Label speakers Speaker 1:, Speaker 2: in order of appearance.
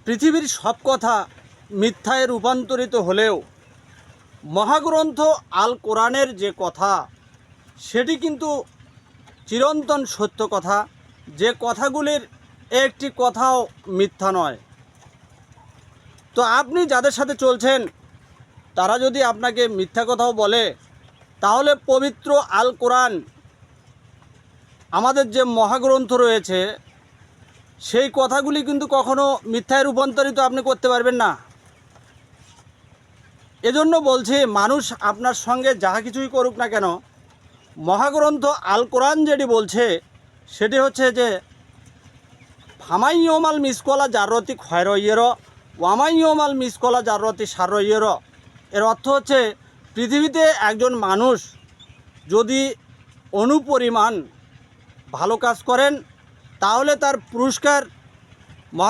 Speaker 1: পৃথিবীর সব কথা মিথ্যায় রূপান্তরিত হলেও মহাগ্রন্থ আল কোরআনের যে কথা সেটি কিন্তু চিরন্তন সত্য কথা, যে কথাগুলির একটি কথাও মিথ্যা নয়। তো আপনি যাদের সাথে চলছেন তারা যদি আপনাকে মিথ্যা কথাও বলে, তাহলে পবিত্র আল কোরআন আমাদের যে মহাগ্রন্থ রয়েছে সেই কথাগুলি কিন্তু কখনো মিথ্যায় রূপান্তরিত আপনি করতে পারবেন না। এজন্য বলছি, মানুষ আপনার সঙ্গে যাহা কিছুই করুক না কেন, মহাগ্রন্থ আল কোরআন যেটি বলছে সেটি হচ্ছে যে ফামাইয়মাল মিসকলা জাররতি খয়রইয়ের ওয়ামাইয়মাল মিসকলা জাররতি শারইয়ের। এর অর্থ হচ্ছে পৃথিবীতে একজন মানুষ যদি অনুপরিমাণ ভালো কাজ করেন তাহলে তার পুরস্কার মহান